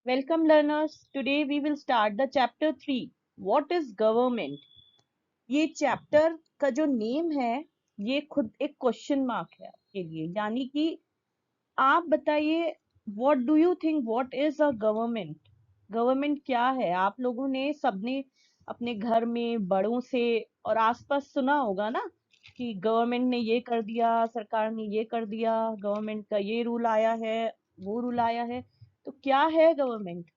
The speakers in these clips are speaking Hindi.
Welcome learners. Today we will start the chapter 3. What is government? ये चैप्टर का जो नेम है ये खुद एक क्वेश्चन मार्क है आपके लिए, यानी कि आप बताइए what do you think what is a government? Government क्या है? आप लोगों ने सबने अपने घर में बड़ों से और आसपास सुना होगा ना कि गवर्नमेंट ने ये कर दिया, सरकार ने ये कर दिया, गवर्नमेंट का ये रूल आया है, वो रूल आया है। तो क्या है गवर्नमेंट?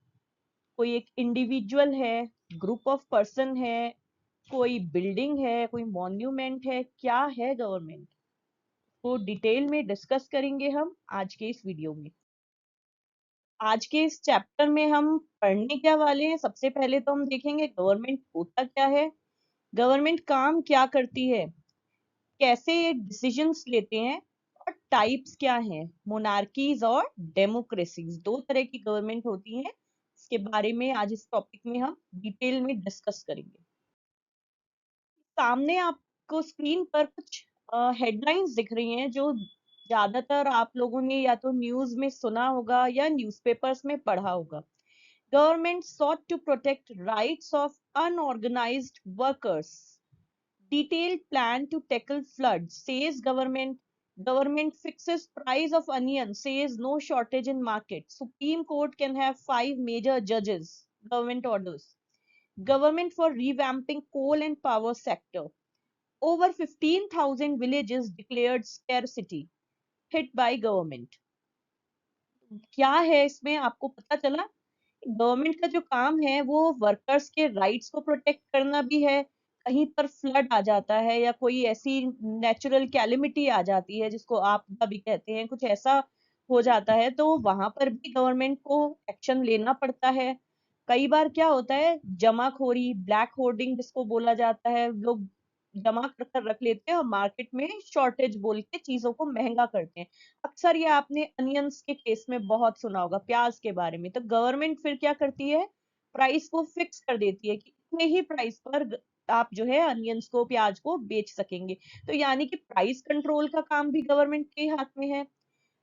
कोई एक इंडिविजुअल है, ग्रुप ऑफ पर्सन है, कोई बिल्डिंग है, कोई मॉन्यूमेंट है? क्या है गवर्नमेंट? को डिटेल में डिस्कस करेंगे हम आज के इस वीडियो में। आज के इस चैप्टर में हम पढ़ने क्या वाले हैं? सबसे पहले तो हम देखेंगे गवर्नमेंट होता क्या है, गवर्नमेंट काम क्या करती है, कैसे ये डिसीजंस लेते हैं, और टाइप्स क्या हैं, मोनार्कीज और डेमोक्रेसीज। दो तरह की गवर्नमेंट होती हैं। इसके बारे में आज इस टॉपिक में हम डिटेल में डिस्कस करेंगे। सामने आपको स्क्रीन पर कुछ हेडलाइंस दिख रही हैं जो ज्यादातर आप लोगों ने या तो न्यूज में सुना होगा या न्यूज़पेपर्स में पढ़ा होगा। Government sought to protect rights of unorganized workers. Detailed plan to tackle floods, says government. Government fixes price of onion, says no shortage in market. Supreme Court can have 5 major judges. Government orders. Government for revamping coal and power sector. Over 15,000 villages declared scarcity, hit by government. क्या है इसमें आपको पता चला? गवर्नमेंट का जो काम है वो वर्कर्स के राइट्स को प्रोटेक्ट करना भी है। कहीं पर फ्लड आ जाता है या कोई ऐसी नेचुरल कैलिमिटी आ जाती है जिसको आपदा भी कहते हैं, कुछ ऐसा हो जाता है तो वहां पर भी गवर्नमेंट को एक्शन लेना पड़ता है। कई बार क्या होता है, जमाखोरी, ब्लैक होर्डिंग जिसको बोला जाता है, लोग जमा कर कर रख लेते हैं और मार्केट में शॉर्टेज बोल के चीजों को महंगा करते हैं। अक्सर ये आपने अनियंस के केस में बहुत सुना होगा, प्याज के बारे में। तो गवर्नमेंट फिर क्या करती है, प्राइस को फिक्स कर देती है कि इतने ही प्राइस पर आप जो है अनियंस को, प्याज को बेच सकेंगे। तो यानी कि प्राइस कंट्रोल का काम भी गवर्नमेंट के हाथ में है।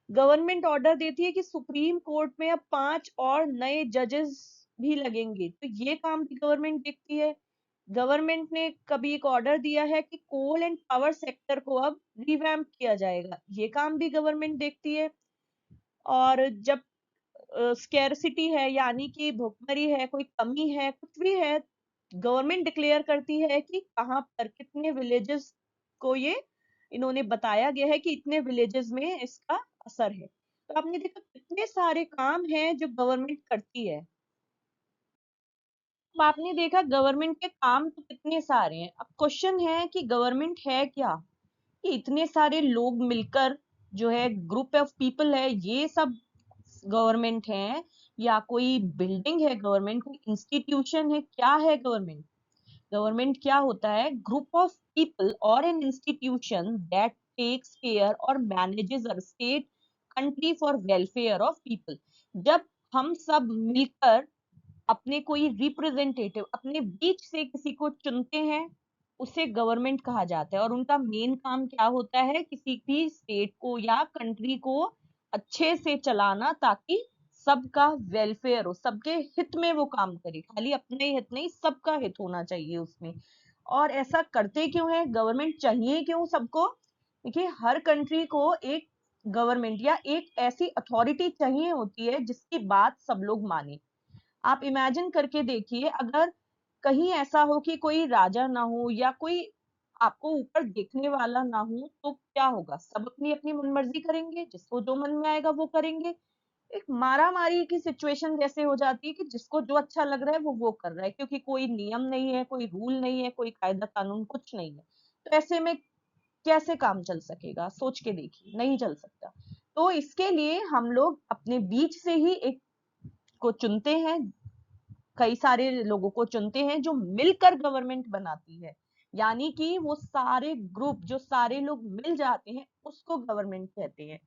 गवर्नमेंट ऑर्डर देती है कि सुप्रीम कोर्ट में अब 5 और नए जजेस भी लगेंगे, तो ये काम भी गवर्नमेंट देखती है। गवर्नमेंट ने कभी एक ऑर्डर दिया है कि कोल एंड पावर सेक्टर को अब रिवैम्प किया जाएगा, ये काम भी गवर्नमेंट देखती है। और जब स्कैरसिटी है यानी कि भुखमरी है, कोई कमी है, कुछ भी है, गवर्नमेंट डिक्लेयर करती है कि कहाँ पर कितने विलेजेस को ये इन्होंने बताया गया है कि इतने विलेजेस में इसका असर है। तो आपने देखा कितने सारे काम हैं जो गवर्नमेंट करती है। अब आपने देखा गवर्नमेंट के काम तो कितने सारे हैं। अब क्वेश्चन है कि गवर्नमेंट है क्या? कि इतने सारे लोग मिलकर जो है, ग्रुप ऑफ पीपल है, ये सब गवर्नमेंट है? या कोई बिल्डिंग है गवर्नमेंट, कोई इंस्टीट्यूशन है? क्या है गवर्नमेंट? गवर्नमेंट क्या होता है? ग्रुप ऑफ पीपल और an institution that takes care और manages a state country for welfare of people. जब हम सब मिलकर अपने कोई रिप्रेजेंटेटिव अपने बीच से किसी को चुनते हैं, उसे गवर्नमेंट कहा जाता है। और उनका मेन काम क्या होता है? किसी भी स्टेट को या कंट्री को अच्छे से चलाना, ताकि सबका वेलफेयर हो, सबके हित में वो काम करे। खाली अपने हित नहीं, सबका हित होना चाहिए उसमें। और ऐसा करते क्यों है गवर्नमेंट? चाहिए क्यों सबको? देखिए, हर कंट्री को एक गवर्नमेंट या एक ऐसी अथॉरिटी चाहिए होती है जिसकी बात सब लोग माने। आप इमेजिन करके देखिए, अगर कहीं ऐसा हो कि कोई राजा ना हो या कोई आपको ऊपर देखने वाला ना हो, तो क्या होगा? सब अपनी अपनी मनमर्जी करेंगे, जिसको जो मन में आएगा वो करेंगे। एक मारा मारी की सिचुएशन जैसे हो जाती है कि जिसको जो अच्छा लग रहा है वो कर रहा है, क्योंकि कोई नियम नहीं है, कोई रूल नहीं है, कोई कायदा कानून कुछ नहीं है। तो ऐसे में कैसे काम चल सकेगा? सोच के देखिए, नहीं चल सकता। तो इसके लिए हम लोग अपने बीच से ही एक को चुनते हैं, कई सारे लोगों को चुनते हैं जो मिलकर गवर्नमेंट बनाती है। यानी कि वो सारे ग्रुप, जो सारे लोग मिल जाते हैं, उसको गवर्नमेंट कहते हैं।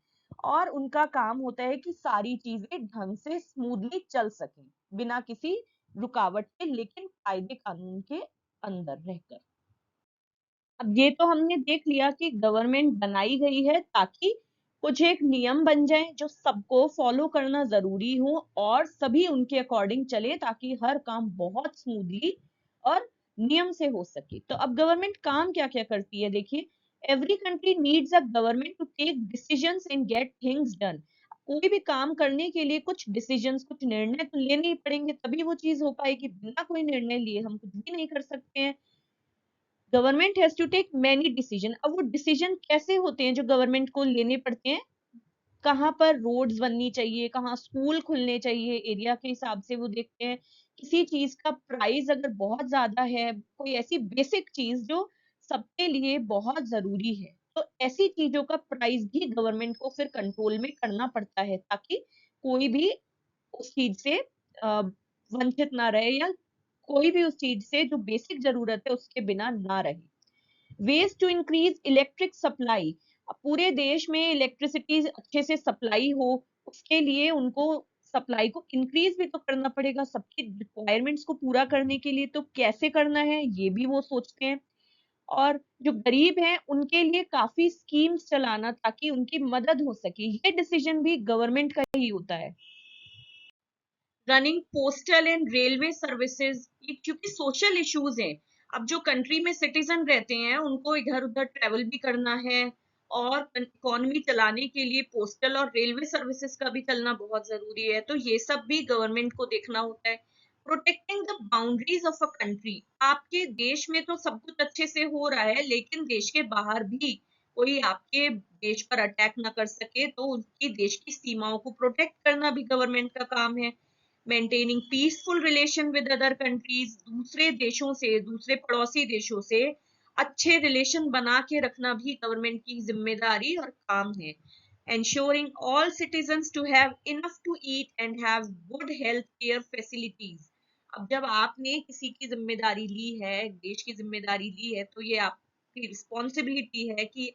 और उनका काम होता है कि सारी चीजें ढंग से स्मूथली चल सकें, बिना किसी रुकावट के, लेकिन कायदे कानून के अंदर रहकर। अब ये तो हमने देख लिया कि गवर्नमेंट बनाई गई है ताकि कुछ एक नियम बन जाए जो सबको फॉलो करना जरूरी हो और सभी उनके अकॉर्डिंग चले, ताकि हर काम बहुत स्मूथली और नियम से हो सके। तो अब गवर्नमेंट काम क्या क्या करती है, देखिए, every country needs a government to take decisions and get things done. कोई भी काम करने के लिए कुछ डिसीजंस, कुछ निर्णय तो लेने ही पड़ेंगे, तभी वो चीज हो पाएगी। बिना कोई निर्णय लिए हम कुछ भी नहीं कर सकते हैं। Government has to take many decision. अब वो डिसीजन कैसे होते हैं जो गवर्नमेंट को लेने पड़ते हैं? कहाँ पर रोड्स बननी चाहिए, कहाँ स्कूल खुलने चाहिए, एरिया के हिसाब से वो देखते हैं। किसी चीज का प्राइस अगर बहुत ज्यादा है, कोई ऐसी बेसिक चीज जो सबके लिए बहुत जरूरी है, तो ऐसी चीजों का प्राइस भी गवर्नमेंट को फिर कंट्रोल में करना पड़ता है, ताकि कोई भी उस चीज से वंचित ना रहे, या कोई भी उस चीज से जो बेसिक जरूरत है उसके बिना ना रहे। Ways to increase electric supply. पूरे देश में इलेक्ट्रिसिटी अच्छे से सप्लाई हो, उसके लिए उनको सप्लाई को इंक्रीज भी तो करना पड़ेगा, सबकी रिक्वायरमेंट्स को पूरा करने के लिए। तो कैसे करना है ये भी वो सोचते हैं। और जो गरीब हैं उनके लिए काफी स्कीम्स चलाना, ताकि उनकी मदद हो सके, ये डिसीजन भी गवर्नमेंट का ही होता है। Running postal and railway services, क्योंकि सोशल इश्यूज हैं। अब जो कंट्री में सिटीजन रहते हैं उनको इधर उधर ट्रेवल भी करना है, और इकोनॉमी चलाने के लिए पोस्टल और रेलवे सर्विसेज का भी चलना बहुत जरूरी है। तो ये सब भी गवर्नमेंट को देखना होता है। Protecting the boundaries of a country. आपके देश में तो सब कुछ अच्छे से हो रहा है, लेकिन देश के बाहर भी कोई आपके देश पर अटैक ना कर सके, तो उनकी देश की सीमाओं को प्रोटेक्ट करना भी गवर्नमेंट का काम है। Maintaining peaceful relation with other countries, दूसरे देशों से, दूसरे पड़ोसी देशों से अच्छे रिलेशन बना के रखना भी गवर्नमेंट की जिम्मेदारी और काम है। ensuring all citizens to have enough to eat and have good health care facilities। अब जब आपने किसी की जिम्मेदारी ली है, देश की जिम्मेदारी ली है, तो ये आपकी रिस्पॉन्सिबिलिटी है कि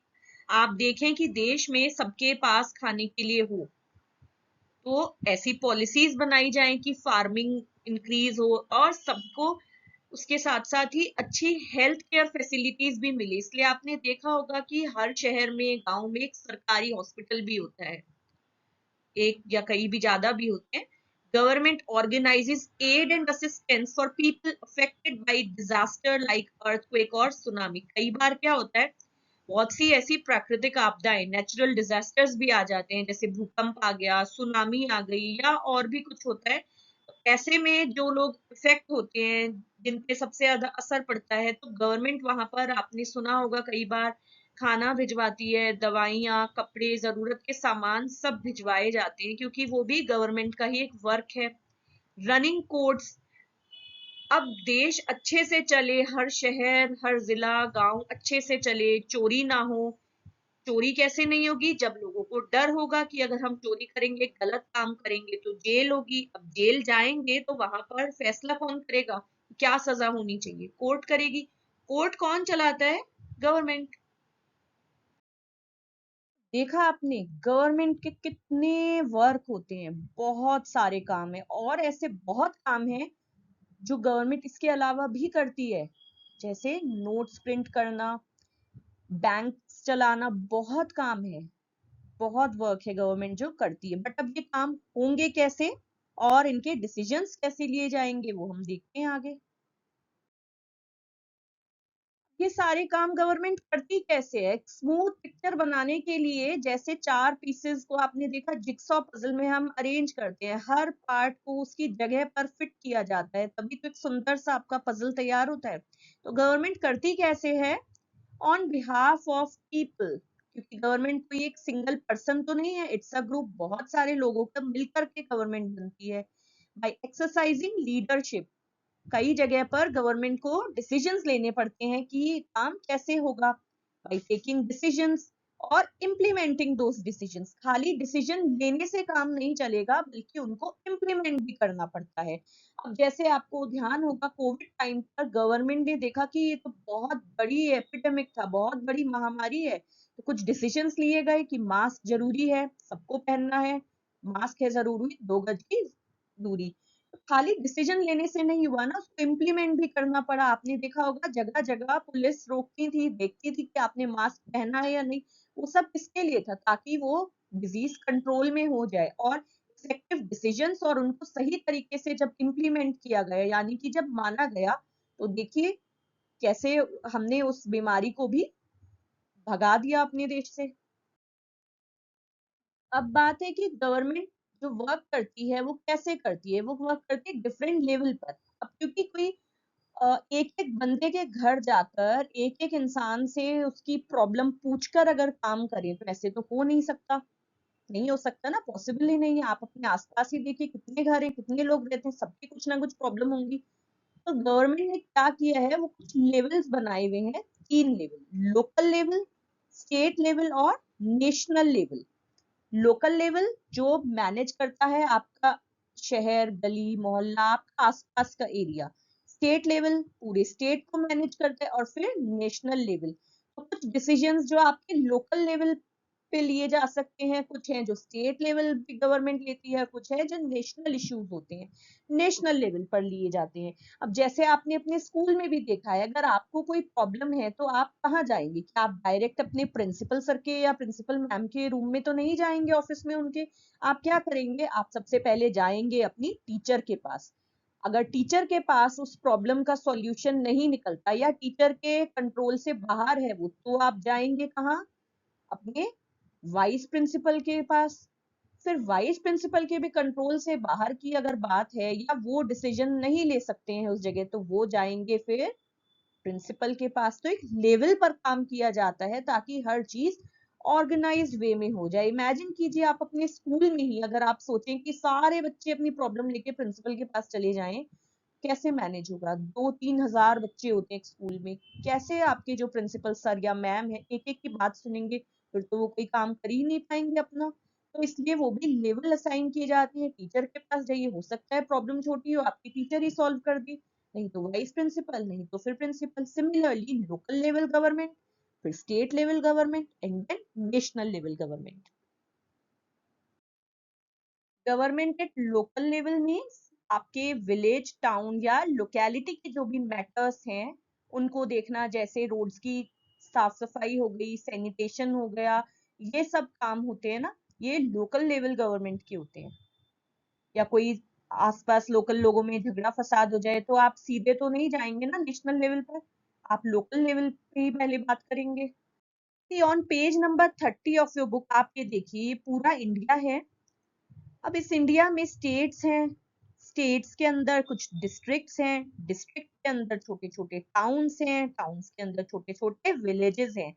आप देखें कि देश में सबके पास खाने के लिए हो। तो ऐसी पॉलिसीज बनाई जाए कि फार्मिंग इंक्रीज हो और सबको उसके साथ साथ ही अच्छी हेल्थ केयर फैसिलिटीज भी मिले। इसलिए आपने देखा होगा कि हर शहर में, गांव में एक सरकारी हॉस्पिटल भी होता है, एक या कई भी, ज्यादा भी होते हैं। Government organises aid and assistance for people affected by disaster like earthquake और सुनामी। कई बार क्या होता है, बहुत सी ऐसी प्राकृतिक आपदाएं, नेचुरल डिजास्टर्स भी आ जाते हैं, जैसे भूकंप आ गया, सुनामी आ गई, या और भी कुछ होता है। ऐसे में जो लोग इफेक्ट होते हैं, जिन पे सबसे ज्यादा असर पड़ता है, तो गवर्नमेंट वहां पर, आपने सुना होगा कई बार, खाना भिजवाती है, दवाइयाँ, कपड़े, जरूरत के सामान सब भिजवाए जाते हैं, क्योंकि वो भी गवर्नमेंट का ही एक वर्क है। Running courts. अब देश अच्छे से चले, हर शहर, हर जिला, गांव अच्छे से चले, चोरी ना हो। चोरी कैसे नहीं होगी? जब लोगों को डर होगा कि अगर हम चोरी करेंगे, गलत काम करेंगे, तो जेल होगी। अब जेल जाएंगे तो वहां पर फैसला कौन करेगा, क्या सजा होनी चाहिए? कोर्ट करेगी। कोर्ट कौन चलाता है? गवर्नमेंट। देखा आपने गवर्नमेंट के कितने वर्क होते हैं, बहुत सारे काम है, और ऐसे बहुत काम है जो गवर्नमेंट इसके अलावा भी करती है, जैसे नोट्स प्रिंट करना, बैंक चलाना, बहुत काम है, बहुत वर्क है गवर्नमेंट जो करती है। बट अब ये काम होंगे कैसे और इनके डिसीजंस कैसे लिए जाएंगे, वो हम देखते हैं आगे। ये सारे काम गवर्नमेंट करती कैसे है? एक स्मूथ पिक्चर बनाने के लिए, जैसे चार पीसेस को आपने देखा जिक्सॉ पजल में हम अरेंज करते हैं, हर पार्ट को उसकी जगह पर फिट किया जाता है, तभी तो एक सुंदर सा आपका पजल तैयार होता है। तो गवर्नमेंट करती कैसे है? ऑन बिहाफ ऑफ पीपल, क्योंकि गवर्नमेंट कोई एक सिंगल पर्सन तो नहीं है, इट्स अ ग्रुप, बहुत सारे लोगों का मिलकर के गवर्नमेंट बनती है। बाय एक्सरसाइजिंग लीडरशिप, कई जगह पर गवर्नमेंट को डिसीजंस लेने पड़ते हैं कि ये काम कैसे होगा। बाय टेकिंग डिसीजंस और इम्प्लीमेंटिंग दोस डिसीजंस, खाली डिसीजन लेने से काम नहीं चलेगा, बल्कि उनको इम्प्लीमेंट भी करना पड़ता है। अब जैसे आपको ध्यान होगा, कोविड टाइम पर गवर्नमेंट ने देखा कि ये तो बहुत बड़ी एपिडेमिक था, बहुत बड़ी महामारी है, तो कुछ डिसीजंस लिए गए कि मास्क जरूरी है, सबको पहनना है, मास्क है जरूरी, 2 गज की दूरी। खाली डिसीजन लेने से नहीं हुआ ना, उसको इम्प्लीमेंट भी करना पड़ा। आपने देखा होगा जगह जगह पुलिस रोकती थी, देखती थी कि आपने मास्क पहना है या नहीं। वो सब किसके लिए था? ताकि वो डिजीज कंट्रोल में हो जाए और इफेक्टिव डिसीजंस और उनको सही तरीके से जब इम्प्लीमेंट किया गया, यानी कि जब माना गया, तो देखिए कैसे हमने उस बीमारी को भी भगा दिया अपने देश से। अब बात है कि गवर्नमेंट जो वर्क करती है वो कैसे करती है, वो वर्क करती है डिफरेंट लेवल पर। अब क्योंकि कोई एक एक बंदे के घर जाकर एक एक इंसान से उसकी प्रॉब्लम पूछकर अगर काम करे तो ऐसे तो हो नहीं सकता, नहीं हो सकता ना, पॉसिबल ही नहीं है। आप अपने आसपास ही देखिए कितने घर हैं, कितने लोग रहते हैं, सबकी कुछ ना कुछ प्रॉब्लम होंगी। तो गवर्नमेंट ने क्या किया है, वो कुछ लेवल्स बनाए हुए हैं, 3 level, local level, state level और नेशनल लेवल। लोकल लेवल जो मैनेज करता है आपका शहर, गली मोहल्ला, आपका आसपास का एरिया। स्टेट लेवल पूरे स्टेट को मैनेज करता है और फिर नेशनल लेवल। तो कुछ डिसीजंस जो आपके लोकल लेवल पे लिए जा सकते हैं, कुछ हैं जो स्टेट लेवल पे गवर्नमेंट लेती है, कुछ है जो नेशनल इश्यूज होते हैं नेशनल लेवल पर लिए जाते हैं। अब जैसे आपने अपने स्कूल में भी देखा है, अगर आपको कोई प्रॉब्लम है तो आप कहाँ जाएंगे? क्या आप डायरेक्ट अपने प्रिंसिपल सर के या प्रिंसिपल मैम के रूम में तो नहीं जाएंगे, ऑफिस में उनके? आप क्या करेंगे? आप सबसे पहले जाएंगे अपनी टीचर के पास। अगर टीचर के पास उस प्रॉब्लम का सॉल्यूशन नहीं निकलता या टीचर के कंट्रोल से बाहर है वो, तो आप जाएंगे कहाँ? अपने वाइस प्रिंसिपल के पास। फिर वाइस प्रिंसिपल के भी कंट्रोल से बाहर की अगर बात है या वो डिसीजन नहीं ले सकते हैं उस जगह, तो वो जाएंगे फिर प्रिंसिपल के पास। तो एक लेवल पर काम किया जाता है ताकि हर चीज ऑर्गेनाइज्ड वे में हो जाए। इमेजिन कीजिए आप अपने स्कूल में ही अगर आप सोचें कि सारे बच्चे अपनी प्रॉब्लम लेके प्रिंसिपल के पास चले जाएं, कैसे मैनेज होगा? 2-3 हजार बच्चे होते हैं एक स्कूल में, कैसे आपके जो प्रिंसिपल सर या मैम है एक एक की बात सुनेंगे? फिर तो वो कोई काम कर ही नहीं पाएंगे अपना। तो इसलिए वो भी लेवल असाइन किए जाते हैं, टीचर के पास जाइए, हो सकता है प्रॉब्लम छोटी हो, आपकी टीचर ही सॉल्व कर दी, नहीं तो वाइस प्रिंसिपल, नहीं तो फिर principal. Similarly local level government, फिर state level government and then national level government. Government at local level means आपके विलेज टाउन या लोकेलिटी के जो भी मैटर्स हैं उनको देखना, जैसे रोड्स की साफ सफाई हो गई, सैनिटेशन हो गया, ये सब काम होते हैं ना, ये लोकल लेवल गवर्नमेंट के होते हैं। या कोई आसपास लोकल लोगों में झगड़ा फसाद हो जाए तो आप सीधे तो नहीं जाएंगे ना नेशनल लेवल पर, आप लोकल लेवल पे ही पहले बात करेंगे। On page number 30 of your book आप ये देखिए, पूरा इंडिया है। अब इस इंडिया में स्टेट्स हैं, स्टेट्स के अंदर कुछ डिस्ट्रिक्ट्स हैं, डिस्ट्रिक्ट के अंदर छोटे छोटे टाउन्स हैं, टाउन्स के अंदर छोटे छोटे विलेजेस हैं।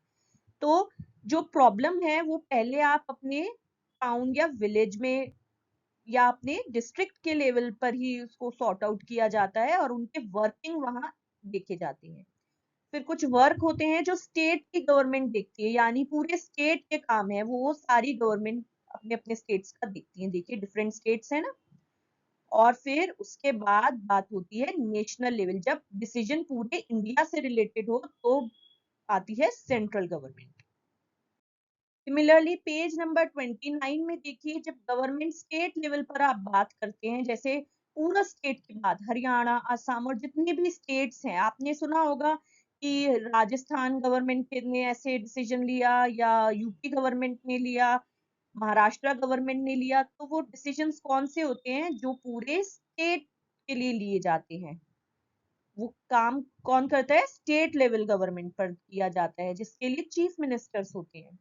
तो जो प्रॉब्लम है वो पहले आप अपने टाउन या विलेज में या अपने डिस्ट्रिक्ट के लेवल पर ही उसको सॉर्ट आउट किया जाता है और उनके वर्किंग वहां देखे जाते हैं। फिर कुछ वर्क होते हैं जो स्टेट की गवर्नमेंट देखती है, यानी पूरे स्टेट के काम है वो सारी गवर्नमेंट अपने अपने स्टेट्स का देखती है। देखिए डिफरेंट स्टेट्स है ना। और फिर उसके बाद बात होती है नेशनल लेवल, जब डिसीजन पूरे इंडिया से रिलेटेड हो तो आती है central government. Similarly page number 29 में देखिए, जब गवर्नमेंट स्टेट लेवल पर आप बात करते हैं, जैसे पूरा स्टेट की बात, हरियाणा, असम और जितने भी स्टेट्स हैं, आपने सुना होगा कि राजस्थान गवर्नमेंट ने ऐसे डिसीजन लिया या यूपी गवर्नमेंट ने लिया, महाराष्ट्र गवर्नमेंट ने लिया। तो वो डिसीजंस कौन से होते हैं? जो पूरे स्टेट के लिए लिए जाते हैं। वो काम कौन करता है? स्टेट लेवल गवर्नमेंट पर किया जाता है, जिसके लिए चीफ मिनिस्टर्स होते हैं।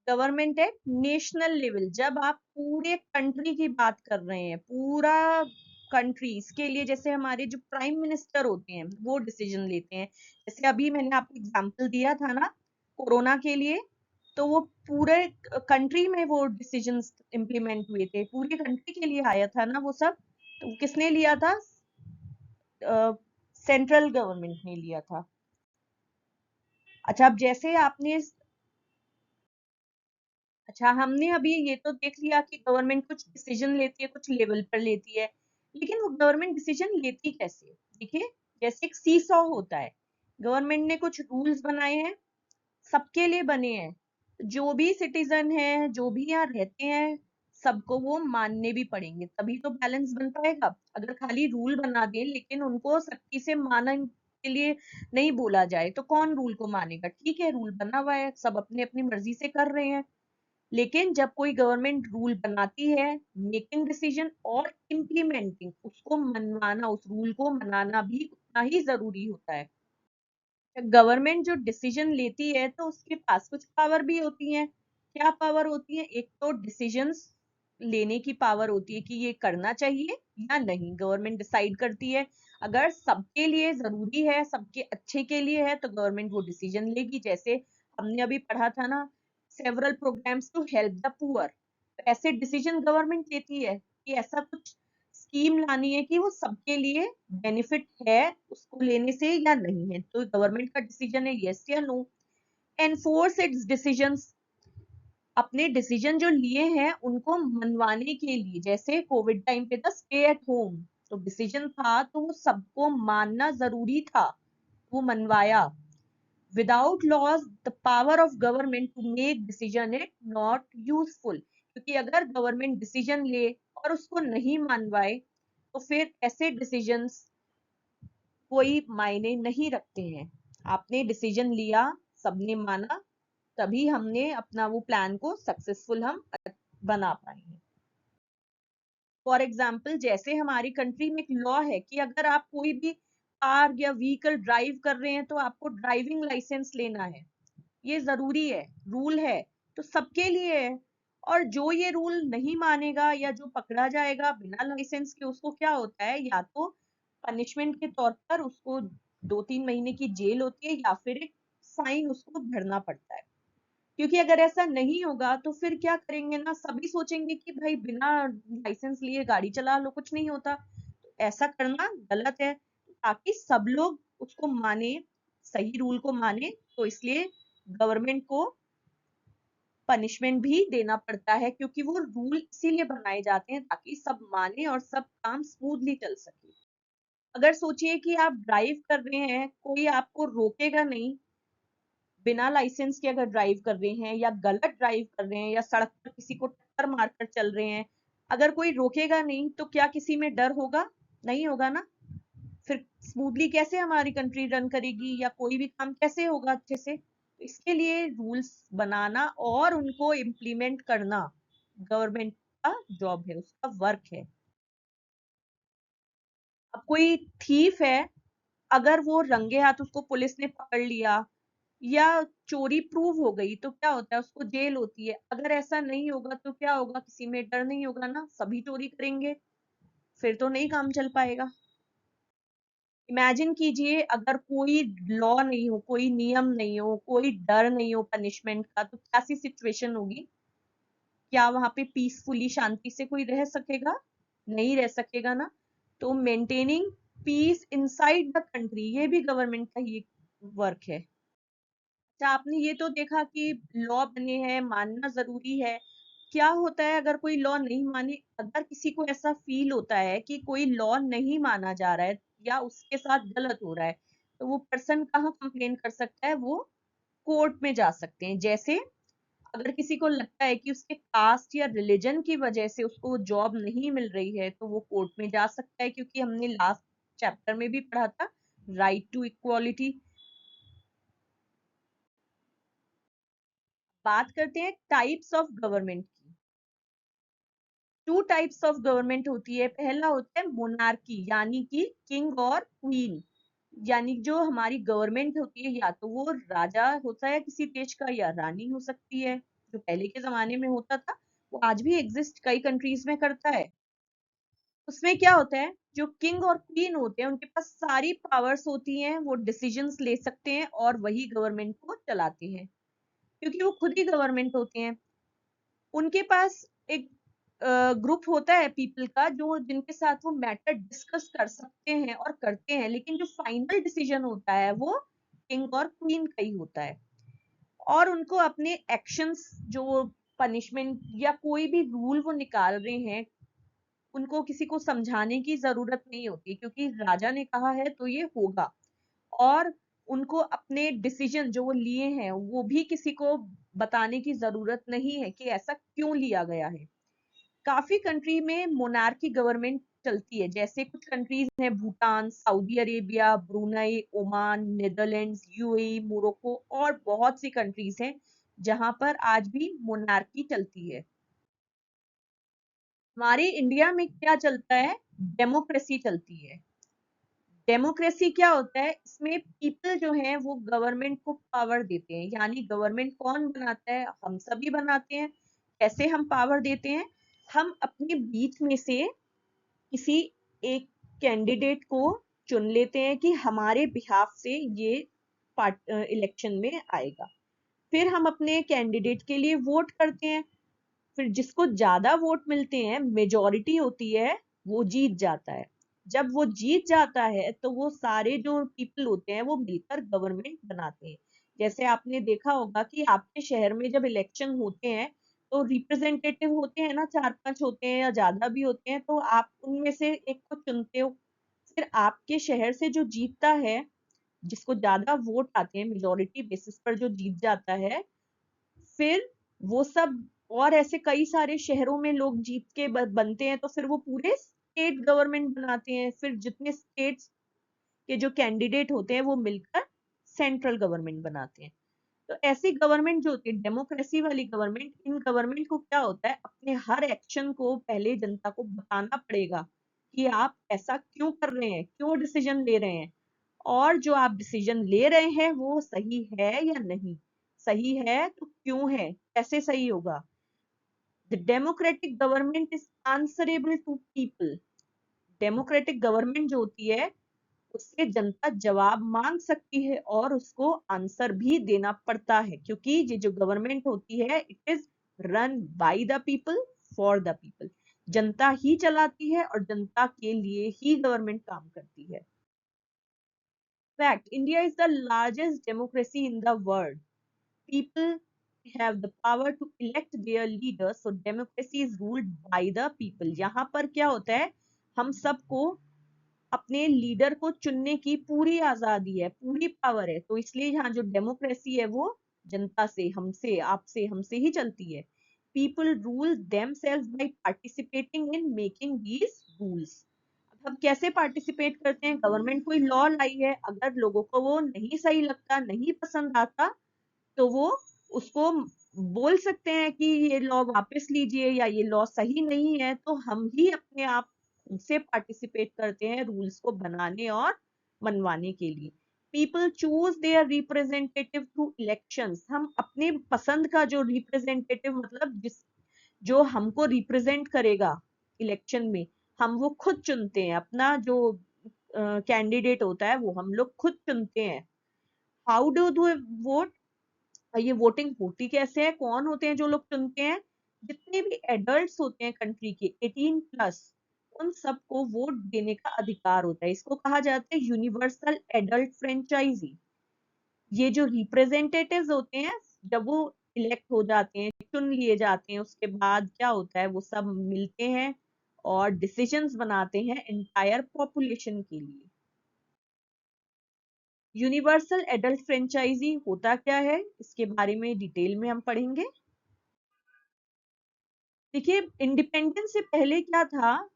गवर्नमेंट है नेशनल लेवल, जब आप पूरे कंट्री की बात कर रहे हैं, पूरा कंट्रीज के लिए, जैसे हमारे जो प्राइम मिनिस्टर होते हैं वो डिसीजन लेते हैं। जैसे अभी मैंने आपको एग्जांपल दिया था ना कोरोना के लिए, तो वो पूरे कंट्री में वो डिसीजंस इम्प्लीमेंट हुए थे, पूरी कंट्री के लिए आया था ना वो सब। तो किसने लिया था? सेंट्रल गवर्नमेंट ने लिया था। अच्छा, अब जैसे आपने, अच्छा हमने अभी ये तो देख लिया कि गवर्नमेंट कुछ डिसीजन लेती है, कुछ लेवल पर लेती है, लेकिन वो गवर्नमेंट डिसीजन लेती कैसे? देखिए, जैसे एक सीसॉ होता है, गवर्नमेंट ने कुछ रूल्स बनाए हैं, सबके लिए बने हैं, जो भी सिटीजन है, जो भी यहाँ रहते हैं, सबको वो मानने भी पड़ेंगे, तभी तो बैलेंस बन पाएगा। अगर खाली रूल बना दें लेकिन उनको सख्ती से मानने के लिए नहीं बोला जाए तो कौन रूल को मानेगा? ठीक है, रूल बना हुआ है, सब अपनी अपनी मर्जी से कर रहे हैं, लेकिन जब कोई गवर्नमेंट रूल बनाती है, मेकिंग डिसीजन और इम्प्लीमेंटिंग, उसको मनवाना, उस रूल को मनाना भी उतना ही जरूरी होता है। गवर्नमेंट जो डिसीजन लेती है तो उसके पास कुछ पावर भी होती है। क्या पावर होती है? एक तो डिसीजंस लेने की पावर होती है कि ये करना चाहिए या नहीं, गवर्नमेंट डिसाइड करती है। अगर सबके लिए जरूरी है, सबके अच्छे के लिए है, तो गवर्नमेंट वो डिसीजन लेगी। जैसे हमने अभी पढ़ा था ना, several programmes to help the poor, ऐसे डिसीजन गवर्नमेंट लेती है कि ऐसा कुछ स्कीम लानी है कि वो सबके लिए बेनिफिट है उसको लेने से या नहीं है, तो गवर्नमेंट का डिसीजन है यस या नो। एनफोर्स इट्स डिसीजंस, अपने डिसीजन जो लिए हैं उनको मनवाने के लिए, जैसे कोविड टाइम पे था स्टे एट होम, तो डिसीजन था तो वो सबको मानना जरूरी था, वो मनवाया। Without laws the power of government to make decision it not useful, क्योंकि अगर गवर्नमेंट डिसीजन ले और उसको नहीं मनवाए तो फिर ऐसे डिसीजंस कोई मायने नहीं रखते हैं। आपने डिसीजन लिया, सबने माना, तभी हमने अपना वो प्लान को सक्सेसफुल हम बना पाएंगे। फॉर एग्जाम्पल, जैसे हमारी कंट्री में एक लॉ है कि अगर आप कोई भी कार या व्हीकल ड्राइव कर रहे हैं तो आपको ड्राइविंग लाइसेंस लेना है, ये जरूरी है, रूल है, तो सबके लिए है। और जो ये रूल नहीं मानेगा या जो पकड़ा जाएगा बिना लाइसेंस के, उसको क्या होता है, या तो पनिशमेंट के तौर पर उसको 2-3 महीने की जेल होती है या फिर एक फाइन उसको भरना पड़ता है। क्योंकि अगर ऐसा नहीं होगा तो फिर क्या करेंगे ना, सभी सोचेंगे कि भाई बिना लाइसेंस लिए गाड़ी चला लो, कुछ नहीं होता। तो ऐसा करना गलत है, ताकि सब लोग उसको माने, सही रूल को माने, तो इसलिए गवर्नमेंट को पनिशमेंट भी देना पड़ता है, क्योंकि वो रूल इसीलिए बनाए जाते हैं ताकि सब माने और सब काम स्मूथली चल सके। अगर सोचिए कि आप ड्राइव कर रहे हैं, कोई आपको रोकेगा नहीं, बिना लाइसेंस के अगर ड्राइव कर रहे हैं या गलत ड्राइव कर रहे हैं या सड़क पर किसी को टक्कर मारकर चल रहे हैं, अगर कोई रोकेगा नहीं तो क्या किसी में डर होगा? नहीं होगा ना। फिर स्मूथली कैसे हमारी कंट्री रन करेगी या कोई भी काम कैसे होगा अच्छे से? तो इसके लिए रूल्स बनाना और उनको इम्प्लीमेंट करना गवर्नमेंट का जॉब है, उसका वर्क है। अब कोई थीफ है, अगर वो रंगे हाथ उसको पुलिस ने पकड़ लिया या चोरी प्रूव हो गई तो क्या होता है, उसको जेल होती है। अगर ऐसा नहीं होगा तो क्या होगा, किसी में डर नहीं होगा ना, सभी चोरी करेंगे, फिर तो नहीं काम चल पाएगा। इमेजिन कीजिए अगर कोई लॉ नहीं हो, कोई नियम नहीं हो, कोई डर नहीं हो पनिशमेंट का, तो कैसी सिचुएशन होगी? क्या वहां पे पीसफुली शांति से कोई रह सकेगा? नहीं रह सकेगा ना। तो maintaining peace inside the country, ये भी गवर्नमेंट का ही वर्क है। अच्छा, आपने ये तो देखा कि लॉ बने हैं, मानना जरूरी है। क्या होता है अगर कोई लॉ नहीं माने, अगर किसी को ऐसा फील होता है कि कोई लॉ नहीं माना जा रहा है या उसके साथ गलत हो रहा है, तो वो पर्सन कहाँ कंप्लेन कर सकता है? वो कोर्ट में जा सकते हैं। जैसे अगर किसी को लगता है कि उसके कास्ट या रिलीजन की वजह से उसको जॉब नहीं मिल रही है, तो वो कोर्ट में जा सकता है, क्योंकि हमने लास्ट चैप्टर में भी पढ़ा था राइट टू इक्वालिटी। बात करते हैं टाइप्स ऑफ गवर्नमेंट की। टू टाइप्स ऑफ गवर्नमेंट होती है। पहला होता है मोनार्की, यानी कि किंग और क्वीन, यानी जो हमारी गवर्नमेंट होती है, या तो वो राजा होता है किसी देश का या रानी हो सकती है, जो पहले के जमाने में होता था, वो आज भी एग्जिस्ट कई कंट्रीज में करता है। उसमें क्या होता है, जो किंग और क्वीन होते हैं उनके पास सारी पावर्स होती हैं, वो डिसीजंस ले सकते हैं और वही गवर्नमेंट को चलाते हैं, क्योंकि वो खुद ही गवर्नमेंट होते हैं। उनके पास एक ग्रुप होता है पीपल का, जो जिनके साथ वो मैटर डिस्कस कर सकते हैं और करते हैं, लेकिन जो फाइनल डिसीजन होता है वो किंग और क्वीन का ही होता है। और उनको अपने एक्शंस, जो पनिशमेंट या कोई भी रूल वो निकाल रहे हैं, उनको किसी को समझाने की जरूरत नहीं होती, क्योंकि राजा ने कहा है तो ये होगा। और उनको अपने डिसीजन जो वो लिए हैं वो भी किसी को बताने की जरूरत नहीं है कि ऐसा क्यों लिया गया है। काफी कंट्री में मोनार्की गवर्नमेंट चलती है, जैसे कुछ कंट्रीज हैं Bhutan, Saudi Arabia, Brunei, Oman, Netherlands, UAE, Morocco और बहुत सी कंट्रीज हैं जहां पर आज भी मोनार्की चलती है। हमारे इंडिया में क्या चलता है? डेमोक्रेसी चलती है। डेमोक्रेसी क्या होता है? इसमें पीपल जो है वो गवर्नमेंट को पावर देते हैं, यानी गवर्नमेंट कौन बनाता है? हम सभी बनाते हैं। कैसे हम पावर देते हैं? हम अपने बीच में से किसी एक कैंडिडेट को चुन लेते हैं कि हमारे बिहाफ से ये इलेक्शन में आएगा। फिर हम अपने कैंडिडेट के लिए वोट करते हैं। फिर जिसको ज्यादा वोट मिलते हैं, मेजोरिटी होती है, वो जीत जाता है। जब वो जीत जाता है तो वो सारे जो पीपल होते हैं वो मिलकर गवर्नमेंट बनाते हैं। जैसे आपने देखा होगा कि आपके शहर में जब इलेक्शन होते हैं तो रिप्रेजेंटेटिव होते हैं ना, 4-5 होते हैं या ज्यादा भी होते हैं, तो आप उनमें से एक को चुनते हो। फिर आपके शहर से जो जीतता है, जिसको ज्यादा वोट आते हैं, मेजोरिटी बेसिस पर जो जीत जाता है, फिर वो सब और ऐसे कई सारे शहरों में लोग जीत के बनते हैं, तो फिर वो पूरे स्टेट गवर्नमेंट बनाते हैं। फिर जितने स्टेट्स के जो कैंडिडेट होते हैं वो मिलकर सेंट्रल गवर्नमेंट बनाते हैं। तो ऐसी गवर्नमेंट जो होती है, डेमोक्रेसी वाली गवर्नमेंट, इन गवर्नमेंट को क्या होता है, अपने हर एक्शन को पहले जनता को बताना पड़ेगा कि आप ऐसा क्यों कर रहे हैं, क्यों डिसीजन ले रहे हैं, और जो आप डिसीजन ले रहे हैं वो सही है या नहीं। सही है तो क्यों है, कैसे सही होगा। The democratic government is answerable to people. Democratic government जो होती है उससे जनता जवाब मांग सकती है और उसको आंसर भी देना पड़ता है, क्योंकि ये जो गवर्नमेंट होती है, it is run by the people for the people. जनता ही चलाती है और जनता के लिए ही गवर्नमेंट काम करती है। Fact, India is the largest democracy in the world. People have the power to elect their leaders, so democracy is ruled by the people. यहाँ पर क्या होता है, हम सबको अपने लीडर को चुनने की पूरी आजादी है, पूरी पावर है, तो इसलिए यहाँ जो डेमोक्रेसी है वो जनता से, हमसे, आपसे, हमसे ही चलती है। People rule themselves by participating in making these rules. अब हम कैसे पार्टिसिपेट करते हैं? गवर्नमेंट कोई लॉ लाई है, अगर लोगों को वो नहीं सही लगता, नहीं पसंद आता, तो वो उसको बोल सकते हैं कि ये लॉ वापस लीजिए या ये लॉ सही नहीं है। तो हम ही अपने आप से पार्टिसिपेट करते हैं रूल्स को बनाने और मनवाने के लिए। People choose their representative through elections. हम अपने पसंद का जो रिप्रेजेंटेटिव, मतलब जिस जो हमको रिप्रेजेंट करेगा इलेक्शन में, हम वो खुद चुनते हैं। अपना जो कैंडिडेट होता है वो हम लोग खुद चुनते हैं। How do do vote? ये वोटिंग होती कैसे है, कौन होते हैं जो लोग चुनते हैं? जितने भी एडल्ट्स होते हैं कंट्री के 18 प्लस, उन सबको वोट देने का अधिकार होता है। इसको कहा जाता है यूनिवर्सल एडल्ट फ्रेंचाइजी। ये जो रिप्रेजेंटेटिव्स होते हैं, जब वो इलेक्ट हो जाते हैं, चुन लिए जाते हैं, उसके बाद क्या होता है, वो सब मिलते हैं और डिसीजंस बनाते हैं एंटायर पॉपुलेशन के लिए। यूनिवर्सल एडल्ट फ्रेंचाइजी होता क्या है, इसके बारे में डिटेल में हम पढ़ेंगे। देखिए, इंडिपेंडेंस से पहले क्या था,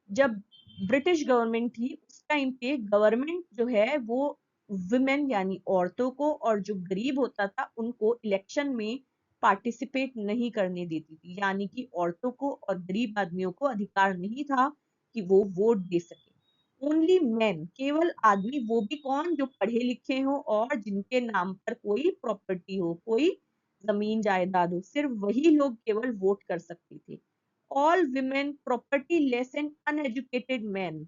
जब ब्रिटिश गवर्नमेंट थी उस टाइम पे गवर्नमेंट जो है वो वुमेन यानी औरतों को और जो गरीब होता था उनको इलेक्शन में पार्टिसिपेट नहीं करने देती थी। यानी कि औरतों को और गरीब आदमियों को अधिकार नहीं था कि वो वोट दे सके। ओनली मैन, केवल आदमी, वो भी कौन, जो पढ़े लिखे हो और जिनके नाम पर कोई प्रॉपर्टी हो, कोई जमीन जायदाद हो, सिर्फ वही लोग केवल वोट कर सकते थे। All women, property-less and uneducated men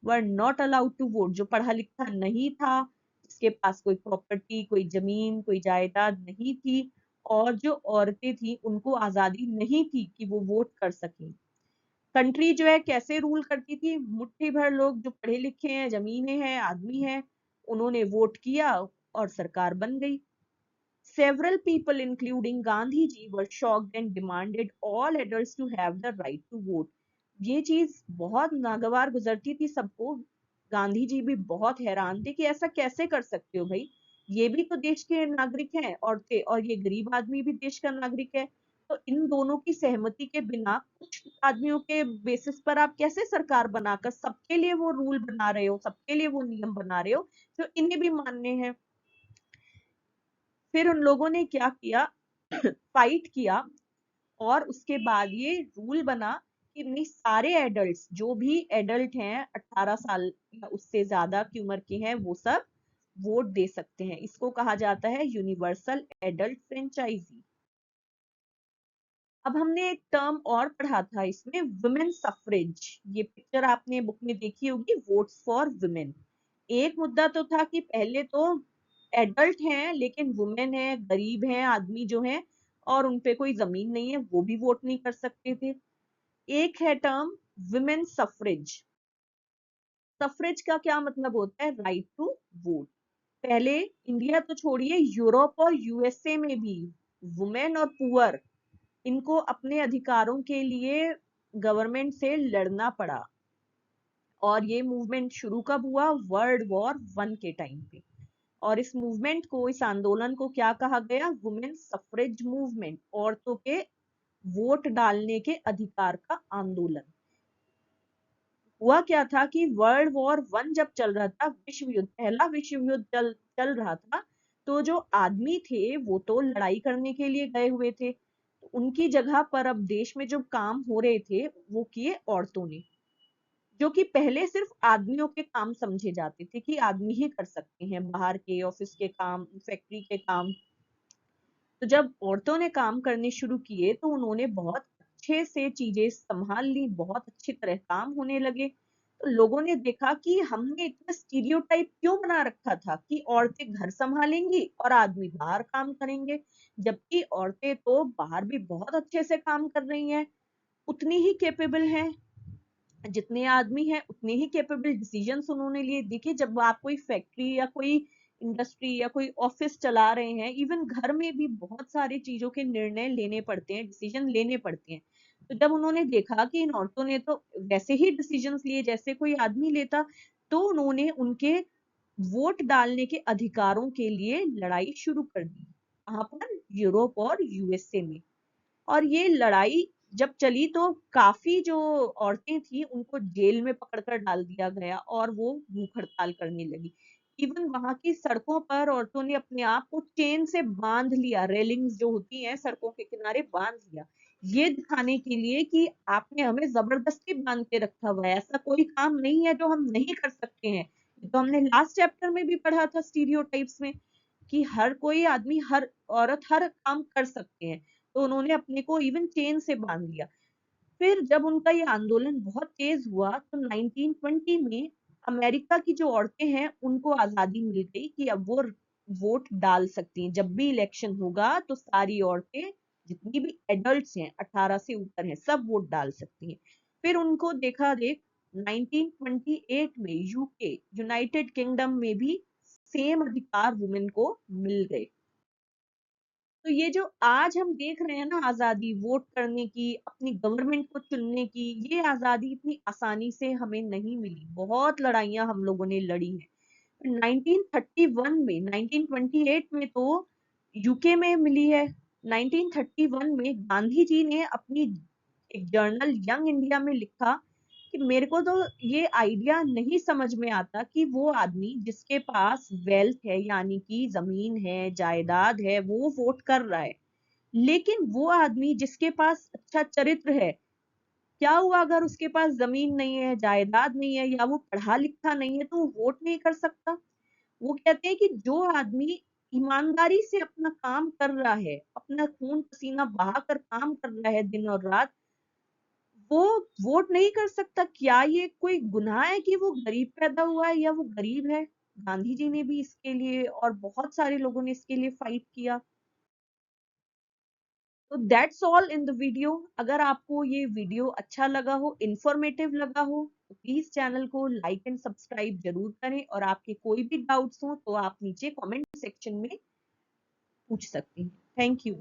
were not allowed to vote. जो पढ़ा लिखा नहीं था, जिसके पास कोई प्रॉपर्टी, कोई जमीन, कोई जायदाद नहीं थी, और जो औरतें थी उनको आजादी नहीं थी कि वो वोट कर सकें। कंट्री जो है कैसे रूल करती थी? मुट्ठी भर लोग जो पढ़े लिखे हैं, जमीनें हैं, आदमी हैं, उन्होंने वोट किया और सरकार बन गई। Several people, including Gandhi ji, were shocked and demanded all adults to have the right to vote. ये चीज बहुत नागवार गुजरती थी सबको। गांधी जी भी बहुत हैरान थे कि ऐसा कैसे कर सकते हो भाई, ये भी तो देश के नागरिक हैं औरतें, और ये गरीब आदमी भी देश का नागरिक है। तो इन दोनों की सहमति के बिना कुछ आदमियों के बेसिस पर आप कैसे सरकार बनाकर सबके लिए वो रूल बना रहे हो, सबके लिए वो नियम बना रहे हो जो इन्हें भी मानने हैं। फिर उन लोगों ने क्या किया, फाइट किया और उसके बाद ये रूल बना कि नहीं, सारे एडल्ट्स, जो भी एडल्ट हैं 18 साल या उससे ज्यादा की उम्र के हैं, वो सब वोट दे सकते हैं। इसको कहा जाता है यूनिवर्सल एडल्ट फ्रेंचाइजी। अब हमने एक टर्म और पढ़ा था इसमें, वुमेन सफरेज। ये पिक्चर आपने बुक में देखी होगी, वोट्स फॉर वुमेन। एक मुद्दा तो था कि पहले तो एडल्ट हैं लेकिन वुमेन है, गरीब हैं आदमी जो हैं, और उनपे कोई जमीन नहीं है, वो भी वोट नहीं कर सकते थे। एक है टर्म वुमेन सफरेज। सफरेज का क्या मतलब होता है? Right to vote. पहले इंडिया तो छोड़िए, यूरोप और यूएसए में भी वुमेन और पुअर, इनको अपने अधिकारों के लिए गवर्नमेंट से लड़ना पड़ा। और ये मूवमेंट शुरू कब हुआ? वर्ल्ड वॉर 1 के टाइम पे। और इस मूवमेंट को, इस आंदोलन को क्या कहा गया? वुमेन सफरेज मूवमेंट, औरतों के वोट डालने के अधिकार का आंदोलन। हुआ क्या था कि वर्ल्ड वॉर 1 जब चल रहा था, विश्व युद्ध, पहला विश्व युद्ध चल रहा था, तो जो आदमी थे वो तो लड़ाई करने के लिए गए हुए थे, तो उनकी जगह पर अब देश में जो काम हो रहे थे वो किए औरतों ने, जो कि पहले सिर्फ आदमियों के काम समझे जाते थे कि आदमी ही कर सकते हैं, बाहर के ऑफिस के काम, फैक्ट्री के काम। तो जब औरतों ने काम करने शुरू किए तो उन्होंने बहुत अच्छे से चीजें संभाल ली, बहुत अच्छी तरह काम होने लगे। तो लोगों ने देखा कि हमने इतना स्टीरियोटाइप क्यों बना रखा था कि औरतें घर संभालेंगी और आदमी बाहर काम करेंगे, जबकि औरतें तो बाहर भी बहुत अच्छे से काम कर रही हैं, उतनी ही कैपेबल हैं, जितने आदमी हैं उतने ही कैपेबल डिसीजंस उन्होंने लिए। देखिए, जब आप कोई फैक्ट्री या कोई इंडस्ट्री या कोई ऑफिस चला रहे हैं, इवन घर में भी बहुत सारी चीजों के निर्णय लेने पड़ते हैं, डिसीजन लेने पड़ते हैं। तो जब उन्होंने देखा कि इन औरतों ने तो वैसे ही डिसीजंस लिए जैसे कोई आदमी लेता, तो उन्होंने उनके वोट डालने के अधिकारों के लिए लड़ाई शुरू कर दी, कहाँ पर? यूरोप और यूएसए में। और ये लड़ाई जब चली तो काफी जो औरतें थी उनको जेल में पकड़कर डाल दिया गया और वो भूख हड़ताल करने लगी। इवन वहां की सड़कों पर औरतों ने अपने आप को चेन से बांध लिया, रेलिंग्स जो होती हैं सड़कों के किनारे बांध लिया, ये दिखाने के लिए कि आपने हमें जबरदस्ती बांध के रखा हुआ है, ऐसा कोई काम नहीं है जो हम नहीं कर सकते हैं। ये तो हमने लास्ट चैप्टर में भी पढ़ा था स्टीरियोटाइप्स में, कि हर कोई आदमी, हर औरत हर काम कर सकते हैं। तो उन्होंने अपने को इवन चेन से बांध लिया। फिर जब उनका ये आंदोलन बहुत तेज हुआ तो 1920 में अमेरिका की जो औरतें हैं उनको आजादी मिल गई कि अब वो वोट डाल सकती हैं। जब भी इलेक्शन होगा तो सारी औरतें, जितनी भी एडल्ट्स हैं 18 से ऊपर हैं, सब वोट डाल सकती हैं। फिर उनको देखा देख 1928 में यूके, यूनाइटेड किंगडम में भी सेम अधिकार वुमेन को मिल गए। तो ये जो आज हम देख रहे हैं ना आजादी, वोट करने की, अपनी गवर्नमेंट को चुनने की, ये आजादी इतनी आसानी से हमें नहीं मिली, बहुत लड़ाइयां हम लोगों ने लड़ी हैं। 1931 में, 1928 में तो यूके में मिली है। 1931 में गांधी जी ने अपनी एक जर्नल यंग इंडिया में लिखा कि मेरे को तो ये आइडिया नहीं समझ में आता कि वो आदमी जिसके पास वेल्थ है, यानी कि जमीन है, जायदाद है, वो वोट कर रहा है, लेकिन वो आदमी जिसके पास अच्छा चरित्र है, क्या हुआ अगर उसके पास जमीन नहीं है, जायदाद नहीं है, या वो पढ़ा लिखा नहीं है, तो वो वोट नहीं कर सकता। वो कहते हैं कि जो आदमी ईमानदारी से अपना काम कर रहा है, अपना खून पसीना बहाकर काम कर रहा है दिन और रात, वो वोट नहीं कर सकता। क्या ये कोई गुनाह है कि वो गरीब पैदा हुआ है या वो गरीब है? गांधी जी ने भी इसके लिए और बहुत सारे लोगों ने इसके लिए फाइट किया। तो that's all in the video. अगर आपको ये वीडियो अच्छा लगा हो, इंफॉर्मेटिव लगा हो, तो प्लीज चैनल को लाइक एंड सब्सक्राइब जरूर करें, और आपके कोई भी डाउट्स हो तो आप नीचे कमेंट सेक्शन में पूछ सकते हैं। Thank you.